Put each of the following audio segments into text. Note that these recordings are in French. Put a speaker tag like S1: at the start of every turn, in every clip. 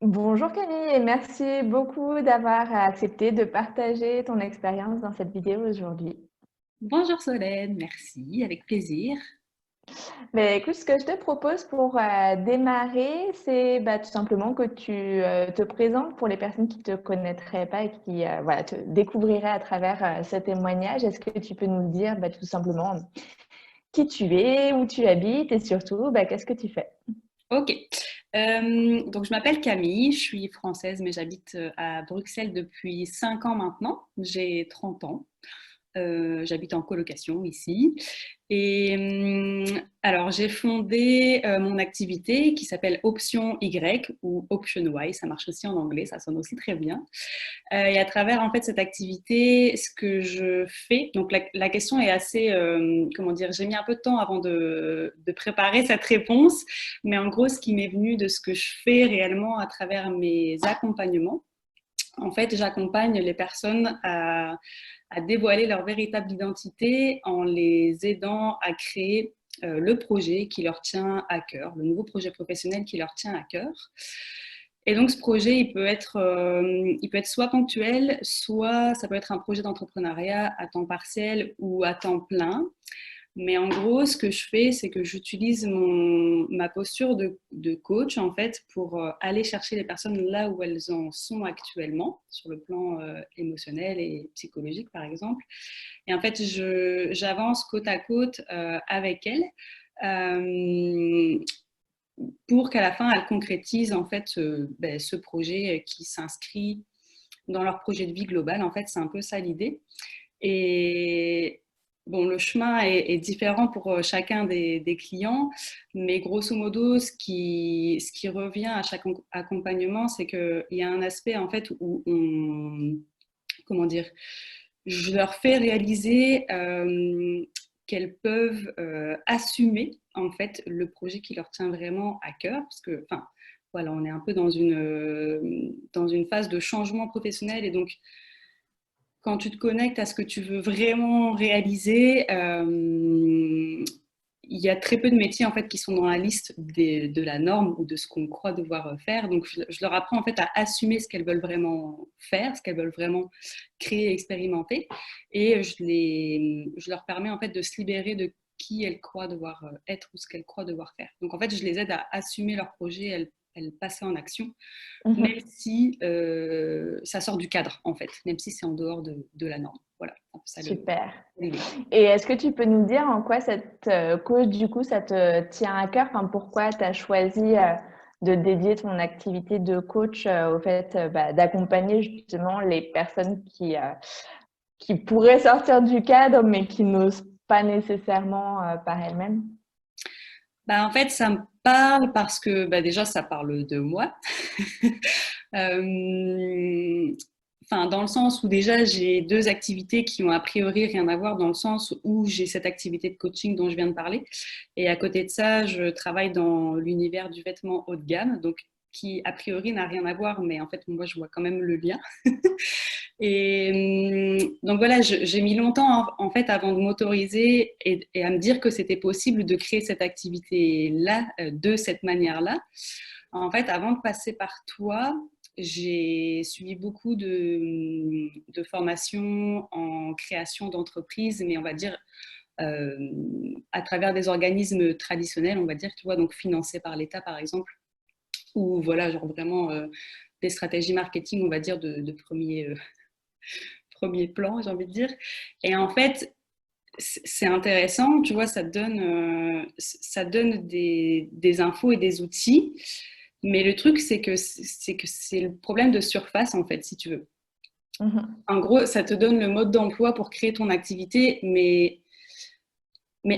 S1: Bonjour Camille et merci beaucoup d'avoir accepté de partager ton expérience dans cette vidéo aujourd'hui.
S2: Bonjour Solène, merci, avec plaisir.
S1: Mais écoute, ce que je te propose pour démarrer, c'est tout simplement que tu te présentes pour les personnes qui ne te connaîtraient pas et qui voilà, te découvriraient à travers ce témoignage. Est-ce que tu peux nous dire tout simplement qui tu es, où tu habites et surtout qu'est-ce que tu fais?
S2: Ok, donc je m'appelle Camille, je suis française mais j'habite à Bruxelles depuis 5 ans maintenant, j'ai 30 ans. J'habite en colocation ici. Et alors, j'ai fondé mon activité qui s'appelle Option Y ou Option Y. Ça marche aussi en anglais, ça sonne aussi très bien. Et à travers en fait cette activité, ce que je fais, donc la question est assez, comment dire, j'ai mis un peu de temps avant de préparer cette réponse, mais en gros, ce qui m'est venu de ce que je fais réellement à travers mes accompagnements, en fait, j'accompagne les personnes à dévoiler leur véritable identité en les aidant à créer le projet qui leur tient à cœur, le nouveau projet professionnel qui leur tient à cœur. Et donc, ce projet, il peut être soit ponctuel, soit ça peut être un projet d'entrepreneuriat à temps partiel ou à temps plein. Mais en gros, ce que je fais, c'est que j'utilise ma posture de coach, en fait, pour aller chercher les personnes là où elles en sont actuellement, sur le plan émotionnel et psychologique, par exemple. Et en fait, j'avance côte à côte avec elles pour qu'à la fin, elles concrétisent, en fait, ce projet qui s'inscrit dans leur projet de vie global. En fait, c'est un peu ça l'idée. Et bon, le chemin est différent pour chacun des clients, mais grosso modo, ce qui revient à chaque accompagnement, c'est qu'il y a un aspect en fait où comment dire, je leur fais réaliser qu'elles peuvent assumer en fait le projet qui leur tient vraiment à cœur, parce que, enfin, voilà, on est un peu dans une phase de changement professionnel et donc quand tu te connectes à ce que tu veux vraiment réaliser, il y a très peu de métiers en fait qui sont dans la liste de la norme ou de ce qu'on croit devoir faire. Donc, je leur apprends en fait à assumer ce qu'elles veulent vraiment faire, ce qu'elles veulent vraiment créer, expérimenter, et je leur permets en fait de se libérer de qui elles croient devoir être ou ce qu'elles croient devoir faire. Donc, en fait, je les aide à assumer leur projet, elles passer en action même
S1: Mhm.
S2: si ça sort du cadre, en fait, même si c'est en dehors de la norme. Voilà, c'est un peu ça
S1: Super.
S2: l'idée.
S1: Et est-ce que tu peux nous dire en quoi cette cause, du coup, ça te tient à cœur? Enfin, pourquoi tu as choisi de dédier ton activité de coach au fait d'accompagner justement les personnes qui pourraient sortir du cadre, mais qui n'osent pas nécessairement par elles-mêmes?
S2: Bah, en fait, ça me parle parce que bah, déjà, ça parle de moi. Enfin, dans le sens où déjà j'ai deux activités qui ont a priori rien à voir, dans le sens où j'ai cette activité de coaching dont je viens de parler, et à côté de ça, je travaille dans l'univers du vêtement haut de gamme, donc qui a priori n'a rien à voir, mais en fait moi je vois quand même le lien. Et donc voilà, j'ai mis longtemps en fait avant de m'autoriser et à me dire que c'était possible de créer cette activité-là de cette manière-là. En fait, avant de passer par toi, j'ai suivi beaucoup de formations en création d'entreprises, mais on va dire euh, à travers des organismes traditionnels, on va dire, tu vois, donc financés par l'État par exemple, ou voilà, genre vraiment des stratégies marketing, on va dire, de premier plan, j'ai envie de dire. Et en fait, c'est intéressant, tu vois, ça donne des infos et des outils. Mais le truc, c'est que c'est le problème de surface, en fait, si tu veux.
S1: Mhm.
S2: En gros, ça te donne le mode d'emploi pour créer ton activité, mais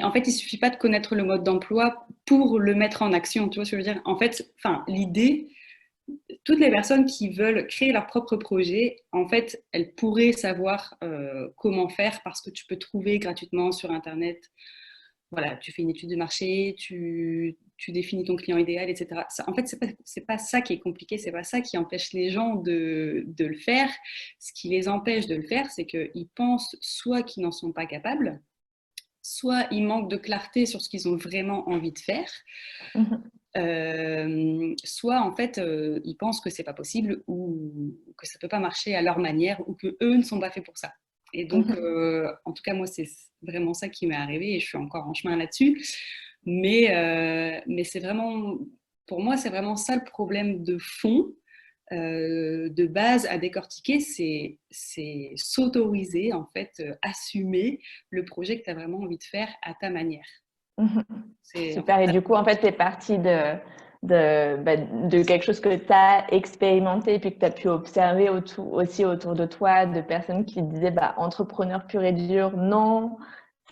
S2: en fait, il suffit pas de connaître le mode d'emploi pour le mettre en action. Tu vois ce que je veux dire? En fait, enfin, l'idée, toutes les personnes qui veulent créer leur propre projet, en fait, elles pourraient savoir comment faire parce que tu peux trouver gratuitement sur Internet. Voilà, tu fais une étude de marché, tu définis ton client idéal, etc. Ça, en fait, c'est pas ça qui est compliqué, c'est pas ça qui empêche les gens de le faire. Ce qui les empêche de le faire, c'est qu'ils pensent soit qu'ils n'en sont pas capables, soit ils manquent de clarté sur ce qu'ils ont vraiment envie de faire,
S1: Mhm.
S2: soit en fait ils pensent que c'est pas possible ou que ça peut pas marcher à leur manière ou que eux ne sont pas faits pour ça. Et donc, en tout cas, moi, c'est vraiment ça qui m'est arrivé et je suis encore en chemin là-dessus. Mais c'est vraiment, pour moi, c'est vraiment ça le problème de fond, de base à décortiquer, c'est s'autoriser, en fait, assumer le projet que tu as vraiment envie de faire à ta manière. En
S1: Super.
S2: fait,
S1: Et du coup, en fait, tu es partie de quelque chose que tu as expérimenté et puis que tu as pu observer aussi autour de toi, de personnes qui disaient entrepreneur pur et dur, non,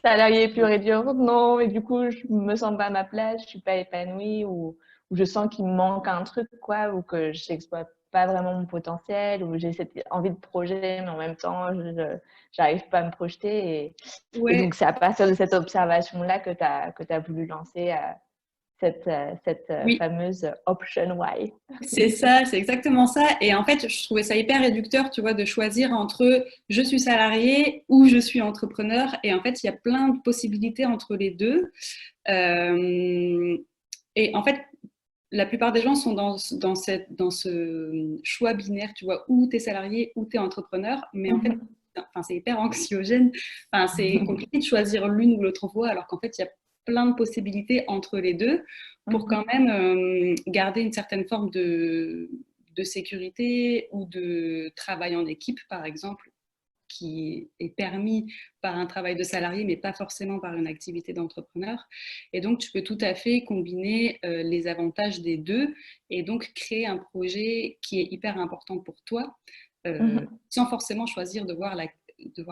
S1: salarié pur et dur, non, et du coup, je me sens pas à ma place, je suis pas épanouie ou je sens qu'il me manque un truc, quoi, ou que je n'exploite pas vraiment mon potentiel, ou j'ai cette envie de projet, mais en même temps, je n'arrive pas à me projeter. Et
S2: ouais,
S1: donc, c'est à partir de cette observation-là que tu as voulu lancer cette
S2: oui.
S1: fameuse Option Y.
S2: C'est ça, c'est exactement ça. Et en fait, je trouvais ça hyper réducteur, tu vois, de choisir entre je suis salarié ou je suis entrepreneur. Et en fait, il y a plein de possibilités entre les deux. Et en fait, la plupart des gens sont dans ce choix binaire, tu vois, ou tu es salarié ou tu es entrepreneur. Mais en fait, enfin, c'est hyper anxiogène. Enfin, c'est compliqué de choisir l'une ou l'autre voie, alors qu'en fait, il y a plein de possibilités entre les deux pour quand même garder une certaine forme de sécurité ou de travail en équipe, par exemple, qui est permis par un travail de salarié, mais pas forcément par une activité d'entrepreneur. Et donc, tu peux tout à fait combiner les avantages des deux et donc créer un projet qui est hyper important pour toi, sans forcément devoir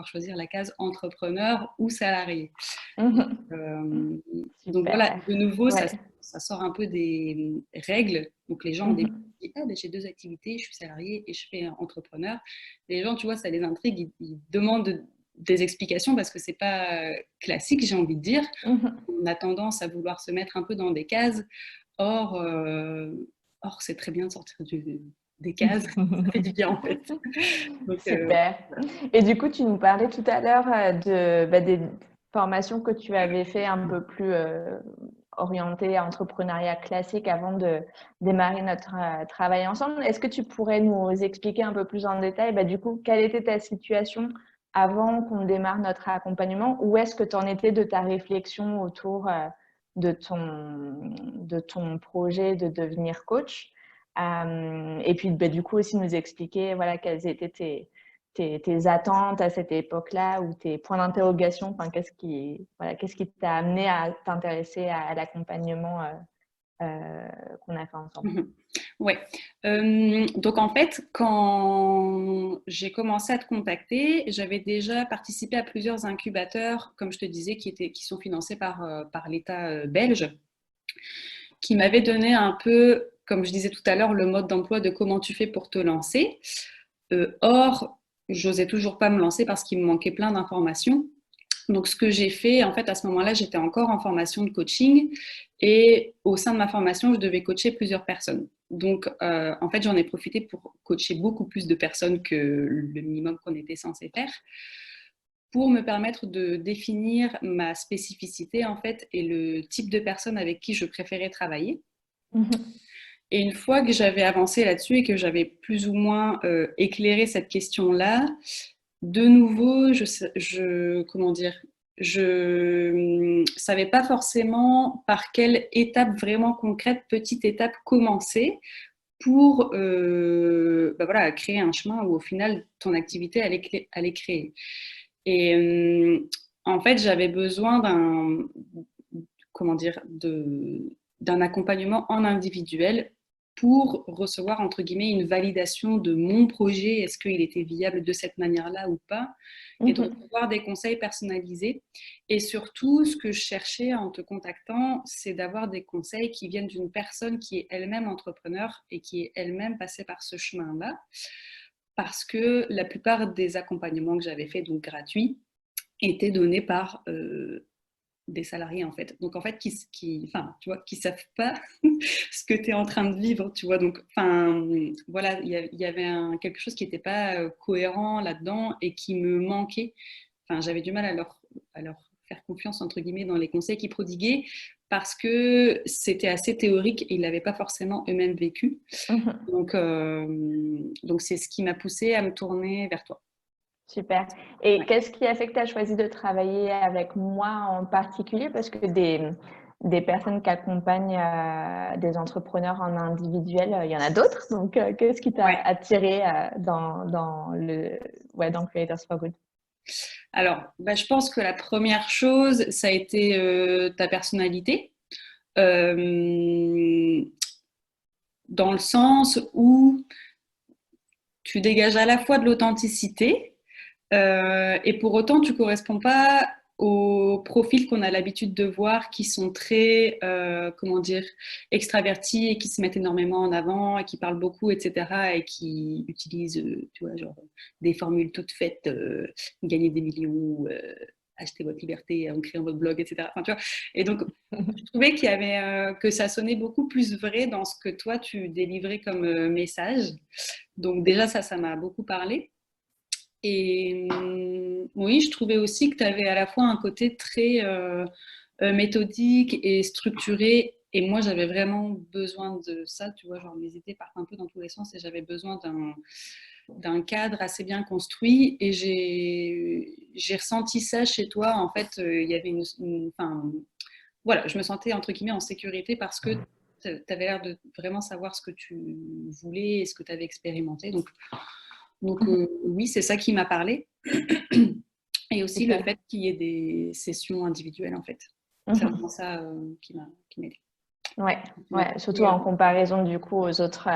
S2: choisir la case entrepreneur ou salarié. Donc voilà,
S1: Super.
S2: de nouveau,
S1: Ouais.
S2: ça sort un peu des règles. Donc les gens au début disent ah, ben, j'ai deux activités, je suis salarié et je fais entrepreneur. Les gens, tu vois, ça les intrigue, ils demandent des explications parce que c'est pas classique, j'ai envie de dire. On a tendance à vouloir se mettre un peu dans des cases. Or, c'est très bien de sortir des cases. Ça fait du bien en fait. Donc,
S1: Super. Et du coup, tu nous parlais tout à l'heure des formations que tu avais fait un peu plus orientées à entrepreneuriat classique avant de démarrer notre travail ensemble. Est-ce que tu pourrais nous expliquer un peu plus en détail, du coup, quelle était ta situation avant qu'on démarre notre accompagnement? Où est-ce que tu en étais de ta réflexion autour de ton projet de devenir coach? Et puis, du coup, aussi nous expliquer voilà, quelles étaient tes attentes à cette époque-là ou tes points d'interrogation. Enfin, qu'est-ce qui t'a amené à t'intéresser à l'accompagnement qu'on a fait ensemble?
S2: Ouais. Donc en fait, quand j'ai commencé à te contacter, j'avais déjà participé à plusieurs incubateurs, comme je te disais, qui sont financés par l'État belge, qui m'avaient donné un peu, comme je disais tout à l'heure, le mode d'emploi de comment tu fais pour te lancer. Or, j'osais toujours pas me lancer parce qu'il me manquait plein d'informations. Donc, ce que j'ai fait, en fait, à ce moment-là, j'étais encore en formation de coaching et au sein de ma formation, je devais coacher plusieurs personnes. Donc, en fait, j'en ai profité pour coacher beaucoup plus de personnes que le minimum qu'on était censé faire pour me permettre de définir ma spécificité, en fait, et le type de personne avec qui je préférais travailler. Et une fois que j'avais avancé là-dessus et que j'avais plus ou moins éclairé cette question-là, de nouveau, comment dire, je savais pas forcément par quelle étape vraiment concrète, petite étape, commencer pour voilà, créer un chemin où au final ton activité allait créer. Et en fait, j'avais besoin comment dire, d'un accompagnement en individuel pour recevoir, entre guillemets, une validation de mon projet, est-ce qu'il était viable de cette manière-là ou pas, et de recevoir des conseils personnalisés. Et surtout, ce que je cherchais en te contactant, c'est d'avoir des conseils qui viennent d'une personne qui est elle-même entrepreneur et qui est elle-même passée par ce chemin-là, parce que la plupart des accompagnements que j'avais faits, donc gratuits, étaient donnés par des salariés en fait. Donc en fait, enfin, tu vois, qui savent pas ce que tu es en train de vivre, tu vois. Donc, enfin, voilà, il y avait quelque chose qui n'était pas cohérent là-dedans et qui me manquait. Enfin, j'avais du mal à leur faire confiance entre guillemets dans les conseils qu'ils prodiguaient parce que c'était assez théorique et ils l'avaient pas forcément eux-mêmes vécu.
S1: Mhm.
S2: Donc c'est ce qui m'a poussée à me tourner vers toi.
S1: Super. Et
S2: Ouais.
S1: qu'est-ce qui a fait que tu as choisi de travailler avec moi en particulier? Parce que des personnes qui accompagnent des entrepreneurs en individuel, il y en a d'autres. Donc, qu'est-ce qui t'a
S2: Ouais.
S1: attiré dans Creators for Good?
S2: Alors, bah, je pense que la première chose, ça a été ta personnalité. Dans le sens où tu dégages à la fois de l'authenticité et pour autant tu ne corresponds pas aux profils qu'on a l'habitude de voir qui sont très, comment dire, extravertis et qui se mettent énormément en avant et qui parlent beaucoup, etc. et qui utilisent, tu vois, genre des formules toutes faites, gagner des millions, acheter votre liberté en créant votre blog, etc. Enfin, tu vois, et donc, je trouvais qu'il y avait, que ça sonnait beaucoup plus vrai dans ce que toi, tu délivrais comme message. Donc déjà, ça m'a beaucoup parlé. Et oui, je trouvais aussi que tu avais à la fois un côté très méthodique et structuré. Et moi, j'avais vraiment besoin de ça, tu vois, genre mes idées partent un peu dans tous les sens et j'avais besoin d'un cadre assez bien construit. Et j'ai ressenti ça chez toi. En fait, il y avait enfin, voilà, je me sentais entre guillemets en sécurité parce que tu avais l'air de vraiment savoir ce que tu voulais et ce que tu avais expérimenté. Donc oui, c'est ça qui m'a parlé. Et aussi le
S1: Super.
S2: fait qu'il y ait des sessions individuelles, en fait. C'est
S1: Mhm.
S2: vraiment ça qui m'a aidé.
S1: Ouais,
S2: Qui m'a
S1: ouais, surtout
S2: poussée,
S1: en comparaison du coup aux autres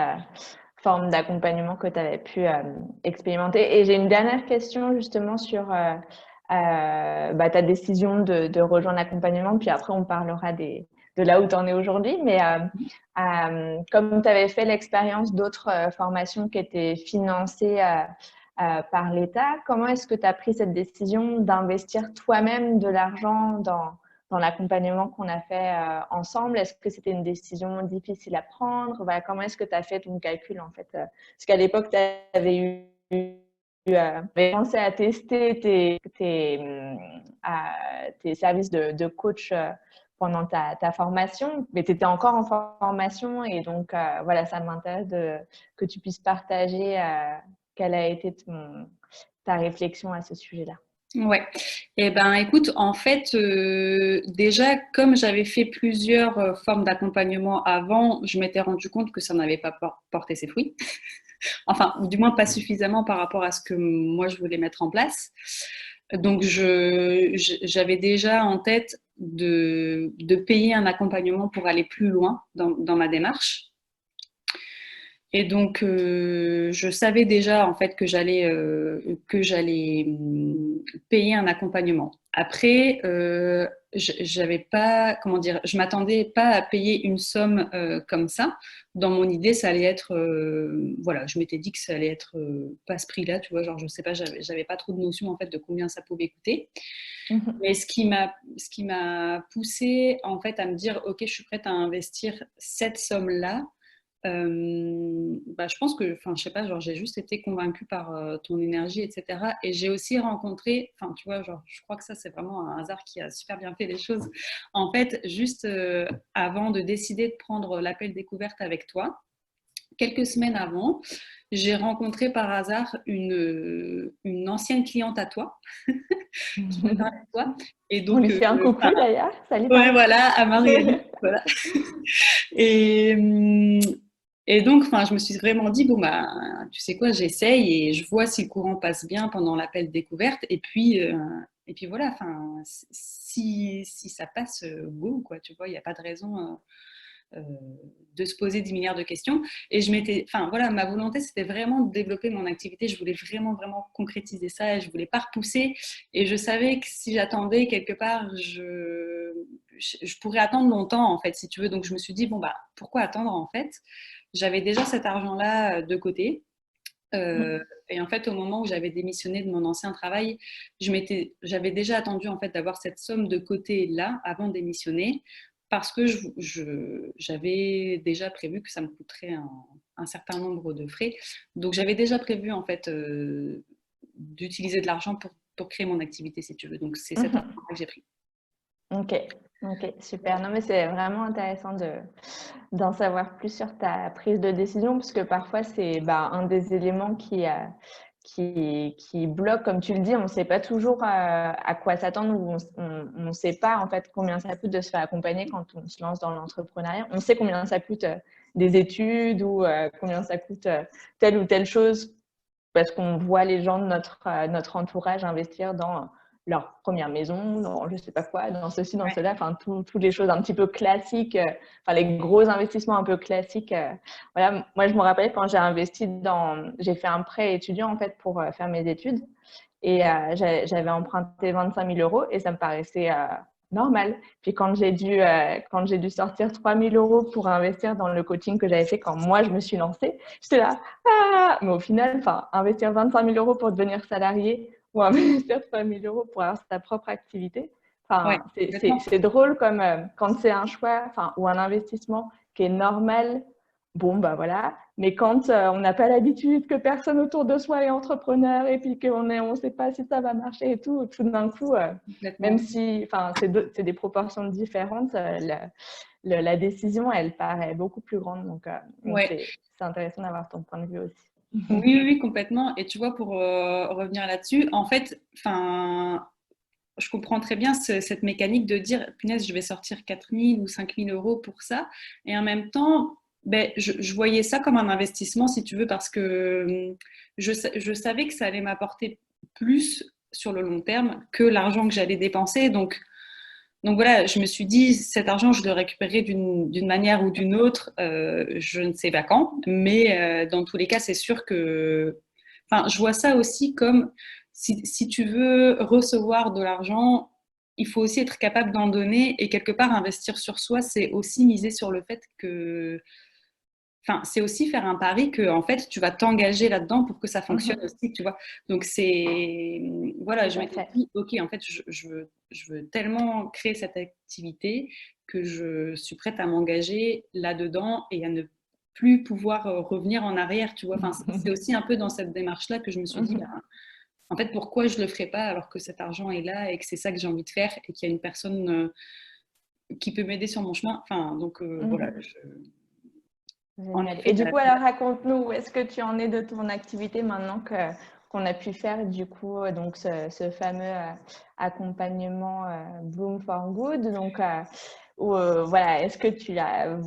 S1: formes d'accompagnement que tu avais pu expérimenter. Et j'ai une dernière question justement sur ta décision de rejoindre l'accompagnement, puis après on parlera de là où tu en es aujourd'hui. Mais comme tu avais fait l'expérience d'autres formations qui étaient financées par l'État, comment est-ce que tu as pris cette décision d'investir toi-même de l'argent dans l'accompagnement qu'on a fait ensemble? Est-ce que c'était une décision difficile à prendre? Voilà, comment est-ce que tu as fait ton calcul en fait? Parce qu'à l'époque, tu avais pensé à tester tes services de coach pendant ta formation, mais tu étais encore en formation et donc voilà, ça m'intéresse que tu puisses partager quelle a été ta réflexion à ce sujet-là.
S2: Ouais. Eh ben, écoute, en fait, déjà, comme j'avais fait plusieurs formes d'accompagnement avant, je m'étais rendu compte que ça n'avait pas porté ses fruits. Enfin, ou du moins pas suffisamment par rapport à ce que moi je voulais mettre en place. Donc, j'avais déjà en tête de payer un accompagnement pour aller plus loin dans ma démarche. Et donc, je savais déjà en fait que j'allais payer un accompagnement. Après, j'avais pas, comment dire, je m'attendais pas à payer une somme comme ça. Dans mon idée, ça allait être, voilà, je m'étais dit que ça allait être pas ce prix-là, tu vois, genre je sais pas, j'avais pas trop de notion en fait de combien ça pouvait coûter.
S1: Mhm.
S2: Mais ce qui m'a poussée en fait à me dire, ok, je suis prête à investir cette somme-là. Je pense que, enfin, je sais pas, genre, j'ai juste été convaincue par ton énergie, etc. Et j'ai aussi rencontré, enfin, tu vois, genre, je crois que ça, c'est vraiment un hasard qui a super bien fait les choses. En fait, juste avant de décider de prendre l'appel découverte avec toi, quelques semaines avant, j'ai rencontré par hasard une ancienne cliente à toi. Je me parlais de toi. Et
S1: On
S2: donc,
S1: lui fait un coucou d'ailleurs. Salut
S2: ouais,
S1: Marie.
S2: voilà, à Marguerite. Voilà. Et, et donc, enfin, je me suis vraiment dit, bon, bah, tu sais quoi, j'essaye et je vois si le courant passe bien pendant l'appel découverte. Et puis voilà, enfin, si ça passe, go, quoi, tu vois, il n'y a pas de raison euh, de se poser 10 milliards de questions. Et enfin, voilà, ma volonté, c'était vraiment de développer mon activité. Je voulais vraiment, vraiment concrétiser ça et je voulais pas repousser. Et je savais que si j'attendais quelque part, je pourrais attendre longtemps, en fait, si tu veux. Donc, je me suis dit, bon, bah, pourquoi attendre, en fait? J'avais déjà cet argent-là de côté. Euh, et en fait, au moment où j'avais démissionné de mon ancien travail, j'avais déjà attendu en fait d'avoir cette somme de côté là avant de démissionner parce que j'avais déjà prévu que ça me coûterait un certain nombre de frais. Donc j'avais déjà prévu en fait d'utiliser de l'argent pour créer mon activité si tu veux. Donc c'est cet argent
S1: Mhm.
S2: que j'ai pris.
S1: Ok, Ok, super. Non, mais c'est vraiment intéressant d'en savoir plus sur ta prise de décision, parce que parfois, c'est un des éléments qui bloque, comme tu le dis. On ne sait pas toujours à quoi s'attendre, ou on ne sait pas en fait combien ça coûte de se faire accompagner quand on se lance dans l'entrepreneuriat. On sait combien ça coûte des études, ou combien ça coûte telle ou telle chose, parce qu'on voit les gens de notre entourage investir dans leur première maison, dans je sais pas quoi, dans ceci, dans
S2: Ouais.
S1: cela, enfin toutes les choses un petit peu classiques, enfin les gros investissements un peu classiques. Voilà, moi je me rappelle quand j'ai fait un prêt étudiant en fait pour faire mes études, et j'avais emprunté 25 000 euros et ça me paraissait normal. Puis quand j'ai dû sortir 3 000 euros pour investir dans le coaching que j'avais fait quand moi je me suis lancée, j'étais là, ah! Mais au final, investir 25 000 euros pour devenir salarié, ou investir 3 000 euros pour avoir sa propre activité,
S2: Ouais, complètement.
S1: c'est drôle comme quand c'est un choix ou un investissement qui est normal. Bon, bah voilà. Mais quand on n'a pas l'habitude, que personne autour de soi est entrepreneur, et puis qu'on ne sait pas si ça va marcher et tout d'un coup, même
S2: Complètement.
S1: si c'est des proportions différentes, la décision, elle paraît beaucoup plus grande. Donc
S2: Ouais.
S1: c'est intéressant d'avoir ton point de vue
S2: Oui,
S1: aussi.
S2: oui, oui, complètement. Et tu vois, pour revenir là-dessus, en fait, je comprends très bien cette mécanique de dire, punaise, je vais sortir 4 000 ou 5 000 euros pour ça. Et en même temps, ben, je voyais ça comme un investissement, si tu veux, parce que je savais que ça allait m'apporter plus sur le long terme que l'argent que j'allais dépenser. Donc voilà, je me suis dit, cet argent, je le récupérerai d'une manière ou d'une autre, je ne sais pas quand, mais dans tous les cas, c'est sûr que... Enfin, je vois ça aussi comme si tu veux recevoir de l'argent, il faut aussi être capable d'en donner et quelque part investir sur soi, c'est aussi miser sur le fait que enfin, c'est aussi faire un pari que en fait tu vas t'engager là-dedans pour que ça fonctionne aussi, tu vois. Donc c'est voilà, je
S1: Tout à
S2: m'étais
S1: fait.
S2: dit ok, en fait je veux tellement créer cette activité que je suis prête à m'engager là-dedans et à ne plus pouvoir revenir en arrière, tu vois. Enfin, c'est aussi un peu dans cette démarche-là que je me suis dit bah, en fait pourquoi je le ferais pas alors que cet argent est là et que c'est ça que j'ai envie de faire et qu'il y a une personne qui peut m'aider sur mon chemin. Enfin, donc voilà, en
S1: Génial.
S2: effet,
S1: Et du coup, alors raconte-nous, où est-ce que tu en es de ton activité maintenant qu'on a pu faire du coup donc ce fameux accompagnement Bloom for Good. Donc voilà, est-ce que tu as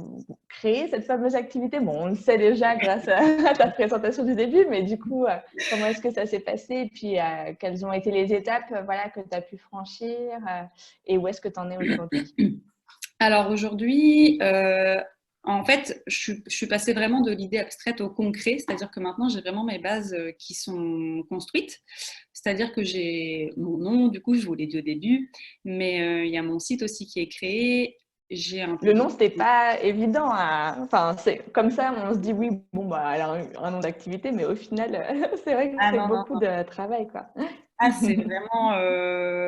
S1: créé cette fameuse activité? Bon, on le sait déjà grâce à ta présentation du début, mais du coup, comment est-ce que ça s'est passé? Et puis, quelles ont été les étapes voilà, que tu as pu franchir, et où est-ce que tu en es aujourd'hui?
S2: Alors aujourd'hui, en fait, je suis passée vraiment de l'idée abstraite au concret, c'est-à-dire que maintenant j'ai vraiment mes bases qui sont construites, c'est-à-dire que j'ai mon nom, du coup je vous l'ai dit au début, mais il y a mon site aussi qui est créé, j'ai un
S1: Le
S2: profil.
S1: nom, c'était pas évident. Enfin, c'est comme ça, on se dit oui, bon, bah, elle a un nom d'activité, mais au final, c'est vrai que
S2: Ah
S1: c'est
S2: non, non,
S1: beaucoup
S2: non.
S1: de travail, quoi.
S2: Ah, c'est vraiment,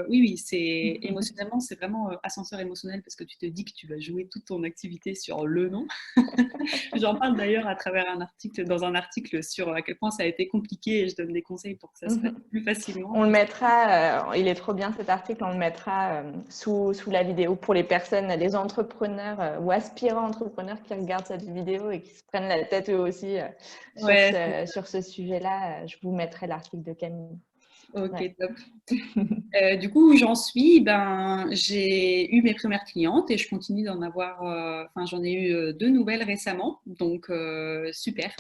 S2: oui, oui, c'est émotionnellement, c'est vraiment ascenseur émotionnel parce que tu te dis que tu vas jouer toute ton activité sur le nom. J'en parle d'ailleurs à travers un article, dans un article sur à quel point ça a été compliqué et je donne des conseils pour que ça se fasse plus facilement.
S1: On le mettra, il est trop bien cet article, on le mettra sous la vidéo pour les personnes, les entrepreneurs ou aspirants entrepreneurs qui regardent cette vidéo et qui se prennent la tête eux aussi
S2: Ouais,
S1: sur ce sujet-là. Je vous mettrai l'article de Camille.
S2: ok,
S1: Ouais.
S2: top. Du coup, où j'en suis, ben, j'ai eu mes premières clientes et je continue d'en avoir. Enfin, j'en ai eu deux nouvelles récemment, donc super.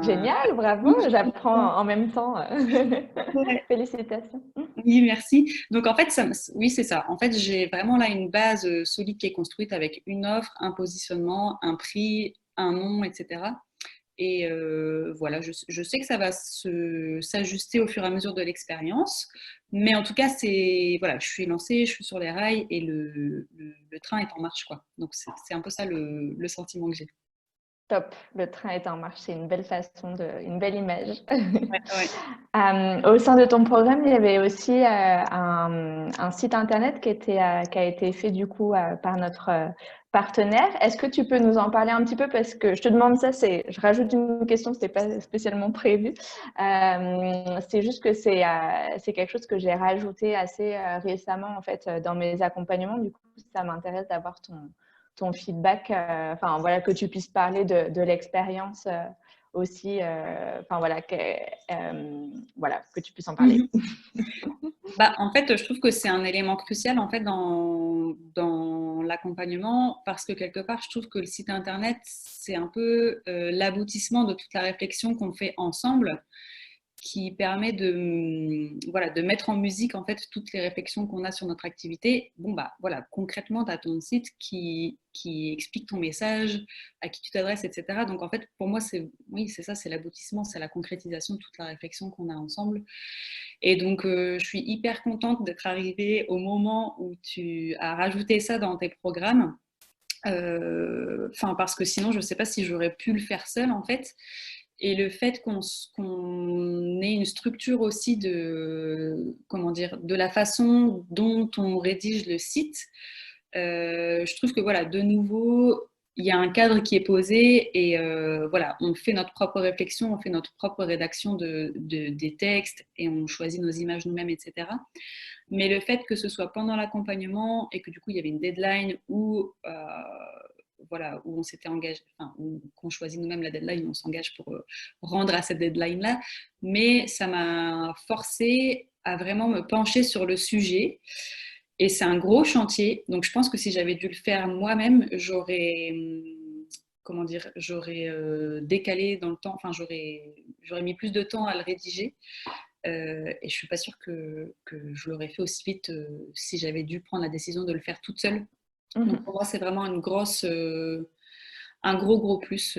S1: Génial, bravo, j'apprends en même temps.
S2: Ouais.
S1: Félicitations.
S2: Oui, merci. Donc en fait, oui, c'est ça. En fait, j'ai vraiment là une base solide qui est construite avec une offre, un positionnement, un prix, un nom, etc. Et voilà, je sais que ça va s'ajuster au fur et à mesure de l'expérience. Mais en tout cas, c'est voilà, je suis lancée, je suis sur les rails et le train est en marche, quoi. Donc c'est un peu ça le sentiment que j'ai.
S1: Top, le train est en marche, c'est une belle une belle image.
S2: Ouais, ouais.
S1: Au sein de ton programme, il y avait aussi un site internet qui a été fait du coup par partenaires. Est-ce que tu peux nous en parler un petit peu? Parce que je te demande ça, je rajoute une question, ce n'était pas spécialement prévu. C'est juste que c'est quelque chose que j'ai rajouté assez récemment en fait dans mes accompagnements. Du coup, ça m'intéresse d'avoir ton feedback, enfin voilà, que tu puisses parler de l'expérience aussi, enfin voilà, voilà, que tu puisses en parler.
S2: Bah, en fait, je trouve que c'est un élément crucial en fait dans l'accompagnement parce que quelque part, je trouve que le site internet, c'est un peu l'aboutissement de toute la réflexion qu'on fait ensemble qui permet voilà, de mettre en musique en fait toutes les réflexions qu'on a sur notre activité. Bon, bah voilà, concrètement, tu as ton site qui explique ton message, à qui tu t'adresses, etc. Donc en fait, pour moi, oui, c'est ça, c'est l'aboutissement, c'est la concrétisation de toute la réflexion qu'on a ensemble. Et donc, je suis hyper contente d'être arrivée au moment où tu as rajouté ça dans tes programmes. Parce que sinon, je ne sais pas si j'aurais pu le faire seule en fait. Et le fait qu'on ait une structure aussi comment dire, de la façon dont on rédige le site, je trouve que voilà, de nouveau, il y a un cadre qui est posé et voilà, on fait notre propre réflexion, on fait notre propre rédaction des textes et on choisit nos images nous-mêmes, etc. Mais le fait que ce soit pendant l'accompagnement et que du coup il y avait une deadline où voilà, où on s'était engagé, enfin, qu'on choisit nous-mêmes la deadline, on s'engage pour rendre à cette deadline-là, mais ça m'a forcé à vraiment me pencher sur le sujet. Et c'est un gros chantier, donc je pense que si j'avais dû le faire moi-même, comment dire, j'aurais décalé dans le temps, enfin j'aurais mis plus de temps à le rédiger. Et je suis pas sûre que je l'aurais fait aussi vite si j'avais dû prendre la décision de le faire toute seule. Donc pour moi, c'est vraiment un gros plus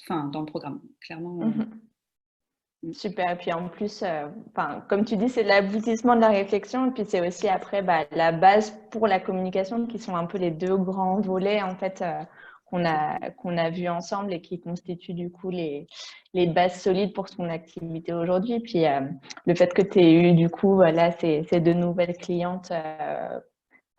S2: dans le programme, clairement.
S1: Super. Et puis en plus, comme tu dis, c'est l'aboutissement de la réflexion. Et puis c'est aussi après la base pour la communication, qui sont un peu les deux grands volets en fait qu'on a vus ensemble et qui constituent du coup les bases solides pour ton activité aujourd'hui. Puis le fait que tu aies eu du coup voilà, ces deux nouvelles clientes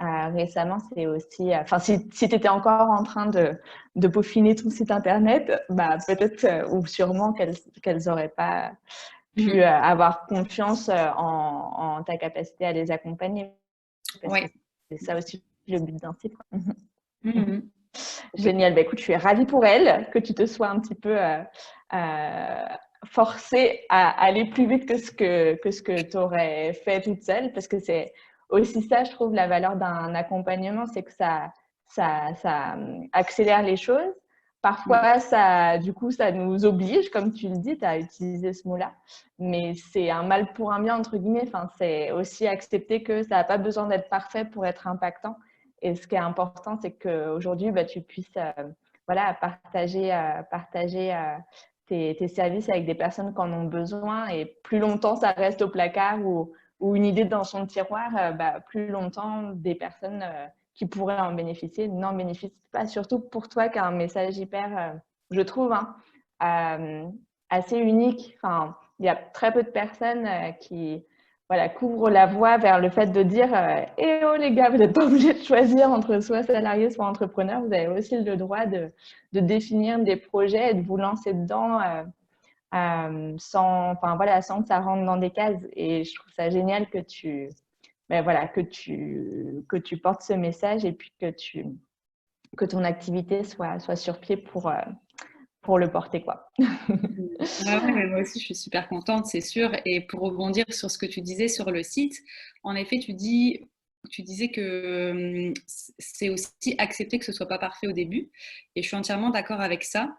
S1: récemment, c'est aussi, si tu étais encore en train de peaufiner ton site internet, peut-être ou sûrement qu'elles n'auraient pas pu avoir confiance en ta capacité à les accompagner. Parce que
S2: Ouais.
S1: c'est ça aussi le but d'un site.
S2: Mmh.
S1: Génial. Écoute, je suis ravie pour elle que tu te sois un petit peu forcée à aller plus vite que ce que tu aurais fait toute seule, parce que c'est aussi ça, je trouve, la valeur d'un accompagnement, c'est que ça accélère les choses. Parfois, du coup, ça nous oblige, comme tu le dis, tu as utilisé ce mot-là, mais c'est un mal pour un bien, entre guillemets. Enfin, c'est aussi accepter que ça n'a pas besoin d'être parfait pour être impactant. Et ce qui est important, c'est qu'aujourd'hui, tu puisses voilà, partager tes services avec des personnes qui en ont besoin. Et plus longtemps ça reste au placard ou une idée dans son tiroir, plus longtemps des personnes qui pourraient en bénéficier n'en bénéficient pas. Surtout pour toi qui a un message hyper, je trouve, assez unique. Enfin, il y a très peu de personnes qui voilà, couvre la voie vers le fait de dire eh oh les gars, vous n'êtes pas obligés de choisir entre soit salarié, soit entrepreneur. Vous avez aussi le droit de définir des projets et de vous lancer dedans sans que ça rentre dans des cases. Et je trouve ça génial que tu portes ce message et puis que ton activité soit sur pied pour le porter, quoi.
S2: Ouais, mais moi aussi, je suis super contente, c'est sûr. Et pour rebondir sur ce que tu disais sur le site, en effet, tu disais que c'est aussi accepter que ce soit pas parfait au début. Et je suis entièrement d'accord avec ça.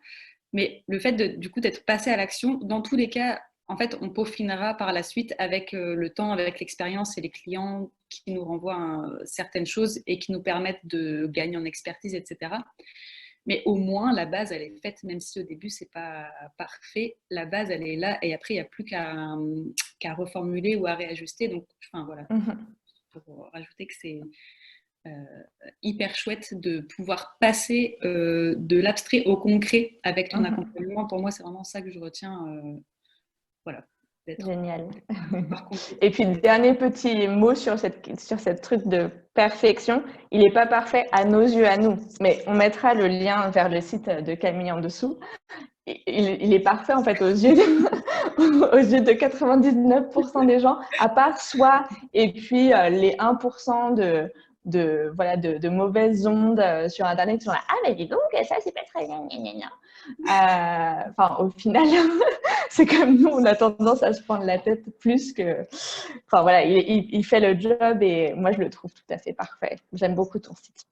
S2: Mais le fait du coup d'être passé à l'action, dans tous les cas, en fait, on peaufinera par la suite avec le temps, avec l'expérience et les clients qui nous renvoient certaines choses et qui nous permettent de gagner en expertise, etc. Mais au moins, la base, elle est faite, même si au début, c'est pas parfait. La base, elle est là. Et après, il n'y a plus qu'à reformuler ou à réajuster. Donc, voilà. Pour rajouter que c'est hyper chouette de pouvoir passer de l'abstrait au concret avec ton accompagnement. Pour moi, c'est vraiment ça que je retiens. Voilà. d'être
S1: Génial.
S2: par contre.
S1: Et puis, dernier petit mot sur cette truc de perfection. Il n'est pas parfait à nos yeux, à nous, mais on mettra le lien vers le site de Camille en dessous. Il est parfait en fait aux yeux aux yeux de 99% des gens, à part soi et puis les 1% voilà, de mauvaises ondes sur Internet qui sont là, ah mais dis donc, ça c'est pas très bien. Enfin, au final, c'est comme nous, on a tendance à se prendre la tête plus que. Enfin voilà, il fait le job et moi je le trouve tout à fait parfait. J'aime beaucoup ton site.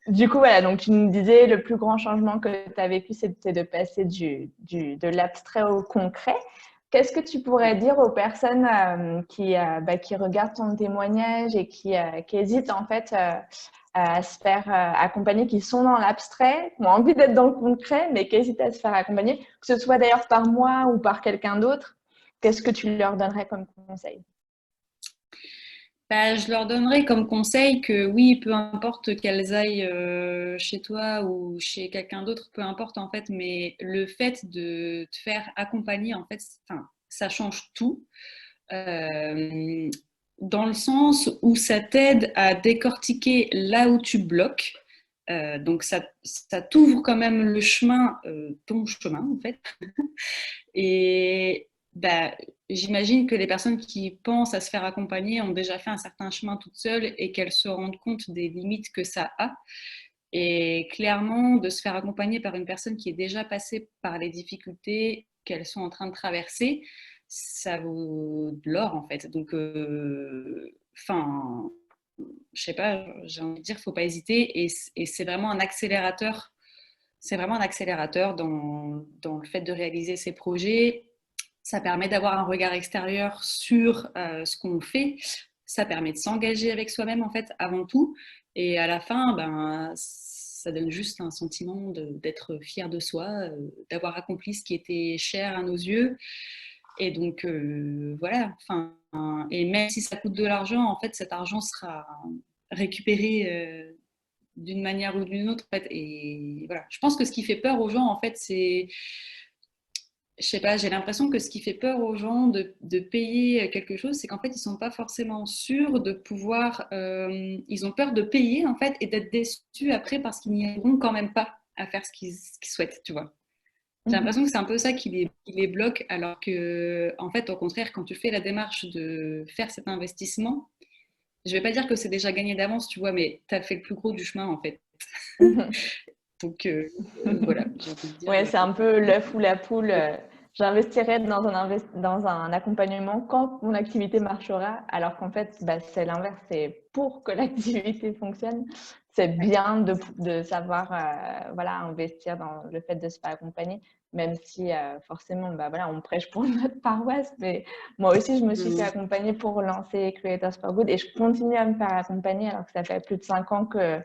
S1: Du coup, voilà, donc tu nous disais le plus grand changement que tu as vécu, c'était de passer de l'abstrait au concret. Qu'est-ce que tu pourrais dire aux personnes qui regardent ton témoignage et qui hésitent en fait à se faire accompagner, qui sont dans l'abstrait, qui ont envie d'être dans le concret, mais qui hésitent à se faire accompagner, que ce soit d'ailleurs par moi ou par quelqu'un d'autre? Qu'est-ce que tu leur donnerais comme conseil?
S2: Bah, je leur donnerais comme conseil que oui, peu importe qu'elles aillent chez toi ou chez quelqu'un d'autre, peu importe en fait, mais le fait de te faire accompagner, en fait, ça change tout. Euh, Dans le sens où ça t'aide à décortiquer là où tu bloques. Donc ça t'ouvre quand même le chemin, ton chemin en fait. Et bah, j'imagine que les personnes qui pensent à se faire accompagner ont déjà fait un certain chemin toutes seules et qu'elles se rendent compte des limites que ça a. Et clairement, de se faire accompagner par une personne qui est déjà passée par les difficultés qu'elles sont en train de traverser, ça vaut de l'or en fait. Donc, enfin, je sais pas, j'ai envie de dire, faut pas hésiter. Et c'est vraiment un accélérateur. C'est vraiment un accélérateur dans le fait de réaliser ces projets. Ça permet d'avoir un regard extérieur sur ce qu'on fait. Ça permet de s'engager avec soi-même en fait avant tout. Et à la fin, ben, ça donne juste un sentiment d'être fier de soi, d'avoir accompli ce qui était cher à nos yeux. Et donc voilà. Enfin, et même si ça coûte de l'argent, en fait, cet argent sera récupéré d'une manière ou d'une autre. En fait. Et voilà. Je pense que ce qui fait peur aux gens, en fait, c'est je sais pas, j'ai l'impression que ce qui fait peur aux gens de payer quelque chose, c'est qu'en fait, ils sont pas forcément sûrs de pouvoir. Ils ont peur de payer, en fait, et d'être déçus après parce qu'ils n'y arriveront quand même pas à faire ce qu'ils souhaitent, tu vois. J'ai l'impression que c'est un peu ça qui les bloque, alors que, en fait, au contraire, quand tu fais la démarche de faire cet investissement, je vais pas dire que c'est déjà gagné d'avance, tu vois, mais tu as fait le plus gros du chemin, en fait. Donc, voilà, j'ai envie de dire.
S1: Ouais, c'est un peu l'œuf ou la poule. J'investirais dans un accompagnement quand mon activité marchera, alors qu'en fait, bah, c'est l'inverse. C'est pour que l'activité fonctionne. C'est bien de savoir voilà, investir dans le fait de se faire accompagner, même si forcément, bah, voilà, on prêche pour notre paroisse. Mais moi aussi, je me suis fait accompagner pour lancer Creators for Good et je continue à me faire accompagner alors que ça fait plus de 5 ans que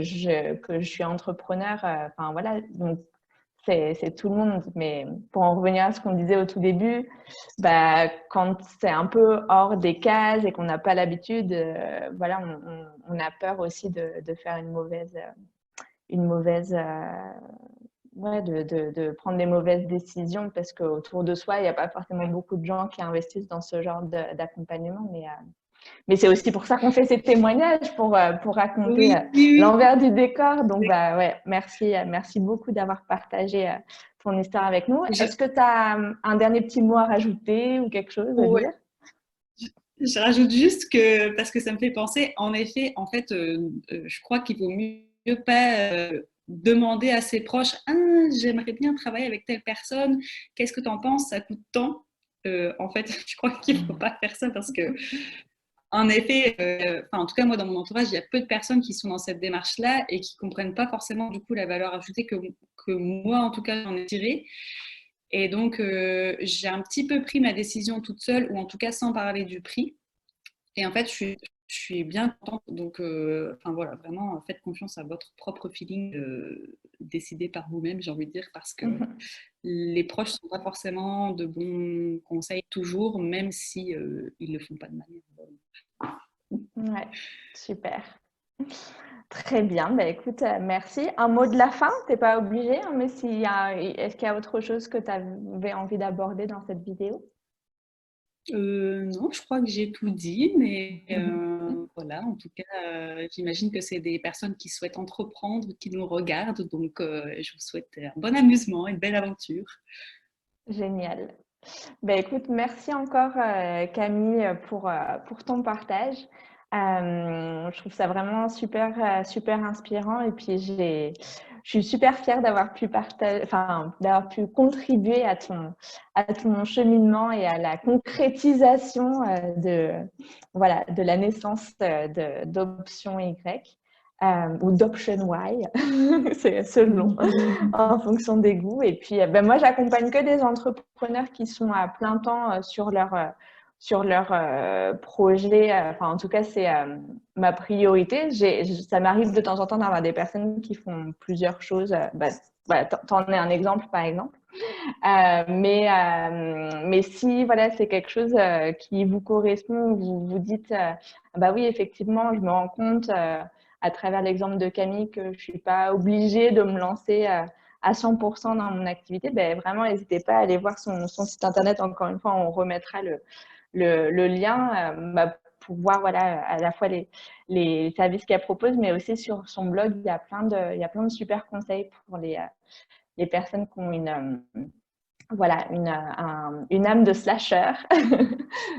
S1: je suis entrepreneur. Enfin, voilà, donc c'est tout le monde. Mais pour en revenir à ce qu'on disait au tout début, bah, quand c'est un peu hors des cases et qu'on n'a pas l'habitude, voilà, on a peur aussi de faire une mauvaise ouais, de prendre des mauvaises décisions parce qu'autour de soi, il n'y a pas forcément beaucoup de gens qui investissent dans ce genre d'accompagnement. Mais c'est aussi pour ça qu'on fait ces témoignages, pour raconter
S2: Oui, oui,
S1: l'envers du décor. Donc, bah, ouais, merci beaucoup d'avoir partagé ton histoire avec nous.
S2: oui.
S1: Est-ce que tu as un dernier petit mot à rajouter ou quelque chose à
S2: Ouais.
S1: dire?
S2: Je rajoute juste que, parce que ça me fait penser, en effet, en fait, je crois qu'il vaut mieux pas demander à ses proches, ah, j'aimerais bien travailler avec telle personne, qu'est-ce que tu en penses, ça coûte tant. En fait, je crois qu'il ne faut pas faire ça parce que, en effet, en tout cas, moi, dans mon entourage, il y a peu de personnes qui sont dans cette démarche-là et qui ne comprennent pas forcément, du coup, la valeur ajoutée que moi, en tout cas, j'en ai tirée. Et donc, j'ai un petit peu pris ma décision toute seule, ou en tout cas sans parler du prix. Et en fait, je suis bien contente. Donc, enfin voilà, vraiment, faites confiance à votre propre feeling, décidé par vous-même, j'ai envie de dire, parce que les proches ne sont pas forcément de bons conseils toujours, même si ils le font pas de manière bonne.
S1: Ouais, super. Très bien, bah, écoute, merci. Un mot de la fin? Tu es pas obligé, hein, mais est-ce qu'il y a autre chose que tu avais envie d'aborder dans cette vidéo?
S2: Non, je crois que j'ai tout dit, mais voilà, en tout cas, j'imagine que c'est des personnes qui souhaitent entreprendre, qui nous regardent, donc je vous souhaite un bon amusement, une belle aventure.
S1: Génial. Ben, écoute, merci encore Camille pour ton partage. Je trouve ça vraiment super, super inspirant et puis je suis super fière d'avoir pu partager, enfin, d'avoir pu contribuer à ton cheminement et à la concrétisation voilà, de la naissance d'Option Y. Ou d'Option Y, c'est selon, en fonction des goûts. Et puis, ben, moi, j'accompagne que des entrepreneurs qui sont à plein temps sur leur projet. Enfin, en tout cas, c'est ma priorité. Ça m'arrive de temps en temps d'avoir des personnes qui font plusieurs choses. Ben, voilà, t'en es un exemple, par exemple. Mais si voilà, c'est quelque chose qui vous correspond, vous vous dites, bah oui, effectivement, je me rends compte à travers l'exemple de Camille que je suis pas obligée de me lancer à 100% dans mon activité, ben vraiment, n'hésitez pas à aller voir son site internet. Encore une fois, on remettra le lien bah, pour voir voilà, à la fois les services qu'elle propose, mais aussi sur son blog, il y a plein de super conseils pour les personnes qui ont voilà, une âme de slasher.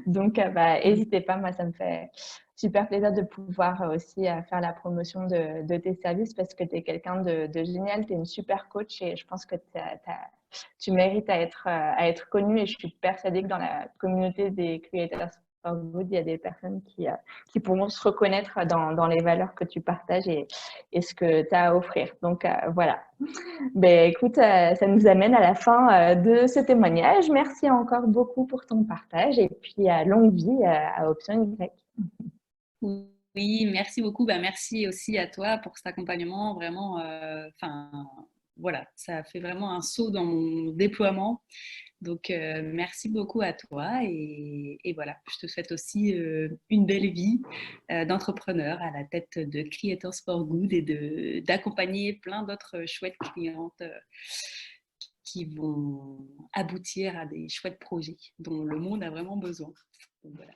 S1: Donc, bah, n'hésitez pas, moi, ça me fait super plaisir de pouvoir aussi faire la promotion de tes services parce que tu es quelqu'un de génial, tu es une super coach et je pense que tu mérites à être connu et je suis persuadée que dans la communauté des Creators for Good, il y a des personnes qui pourront se reconnaître dans les valeurs que tu partages et ce que tu as à offrir. Donc, voilà. Ben, écoute, ça nous amène à la fin de ce témoignage. Merci encore beaucoup pour ton partage et puis longue vie à Option Y.
S2: Oui, merci beaucoup. Bah, merci aussi à toi pour cet accompagnement. Vraiment, enfin, voilà, ça fait vraiment un saut dans mon déploiement. Donc, merci beaucoup à toi et voilà, je te souhaite aussi une belle vie d'entrepreneur à la tête de Creators for Good et d'accompagner plein d'autres chouettes clientes qui vont aboutir à des chouettes projets dont le monde a vraiment besoin. Donc, voilà.